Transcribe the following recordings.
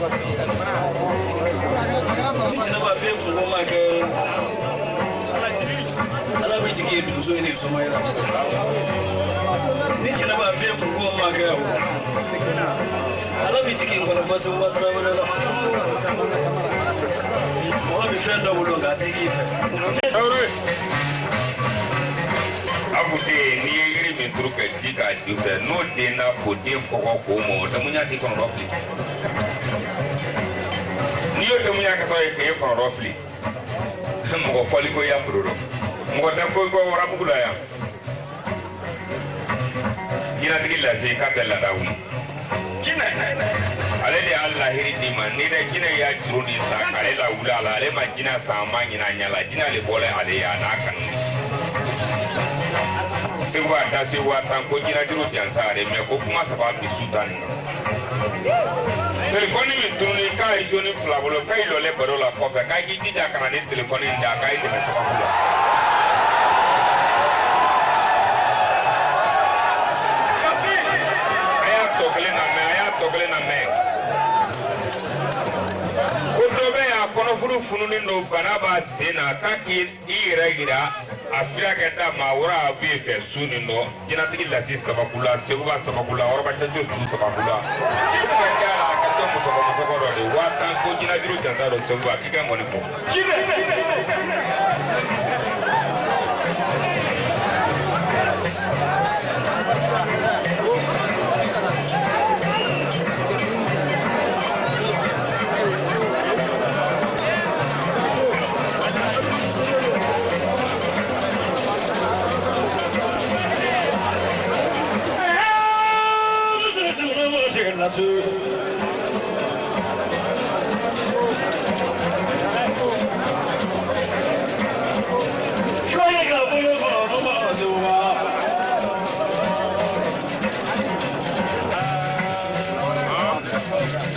Ina ba fe ko ma ke ala bi jike du so ni so mai la ni kina ba fe ko ma ke ala bi jike ko na fa so ba tra wala la mo bi fe ndo wo ga te ki fe Abute ni yiri min truka jika dufe no de na ko de ko ko mo da munya ti kono rofli ni yo de munya ka toy ke kono rofli mo ko foli ko ya furo mo ta fo ko wora bugula ya ina digilla se ka tella dawu kina ale de Allah hiri di man ni da kina ya juro ni sa kale la wula la ale ma kina sama nyina nyala kina le bole ale ya na kan sewa da sewa tan ko jira jiro jansare me ko kuma saba bi sudan telefoni mi turuni ka joni flabolo kai lo le barola ko fe ka ki tija kana ni telefoni nda kai de saba kula aya tokle na me ko dobe ya kono furu fununi no banaba sena ka ki ira afira kenda mawura bi fe suni no jina tigi la si sabakula seguba sabakula orba tanjo su sabakula kika kala ka to muso ko ro wata ko jina diru jansa ro seguba kika ngoni fo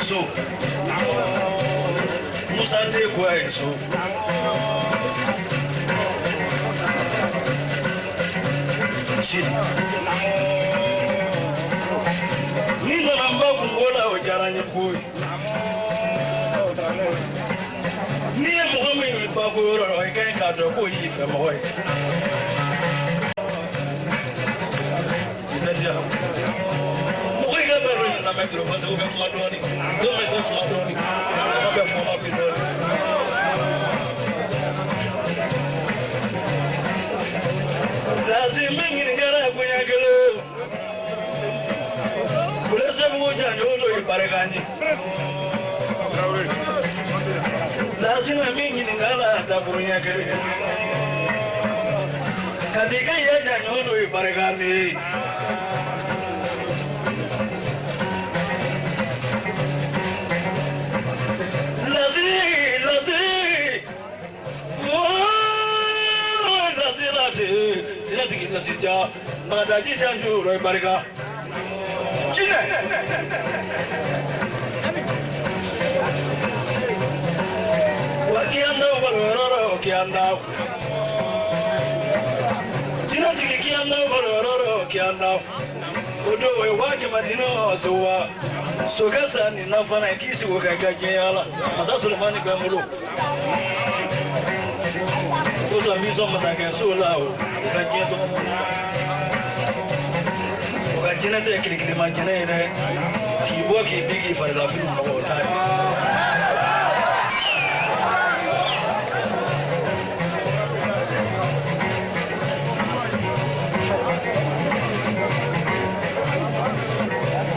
So, Musa de quoi so? Chini. Ni na namba kungola ojaranye koi. Ni mo me ni ba ko ro e kan ka do ko yi fe mo hoy. Ibedia. Mo ko ga bero na me tro fa se ko be ko doni. Do me to ko doni. Mo be fo ma ko doni. Lazim mingi ngara kunya kelo. Bulasa buja nyodo ibarekani. Lazim mingi ngara tabunya kelo. Katika ya nyodo ibarekani. Tiki nasija pada jijanju roi barga chine wakianda baroro kianda jina tiki kianda baroro kianda odo we waje madino sowa sogasa ni nafana kisi wakakaje yala masa Sulemani kwa mulu kuzo mizo masake sulao kajeto kajina te kili majina ire kibo ki bigi farila filu mabota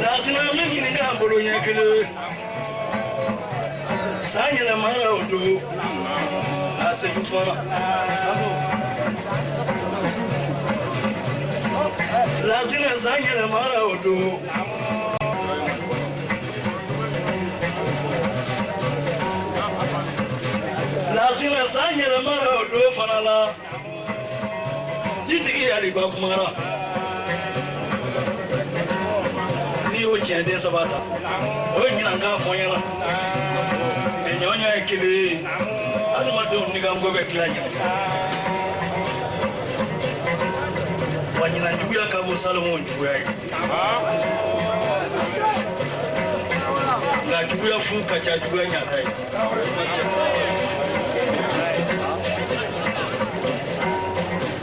lazima mingi ni ngambolo nyekele sanyela mara odo ase jutwana lazima sanyela mara odo lazima sanyela mara odo fanala jitiki ali bakumara ni o chende sabata o nyina nga fonyela nyonya ekili adumado nigamgo beklanya wanyina njuya kabo Salomon njuya nga njuya fu ka ca juguya ɲata ye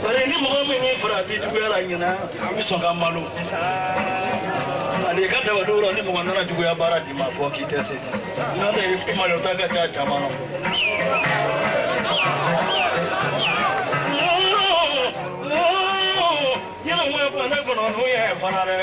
bari ni mɔgɔ min y'i fara a tɛ juguya la ɲina i bɛ sɔn ka malo ale ka dabaliw la ni mɔgɔ nana juguya baara d'i ma fɔ k'i tɛ se n'o tɛ i malota ka ca caman na ɲɛnɛmaya fana ne kɔnɔ n'u ye fana dɛ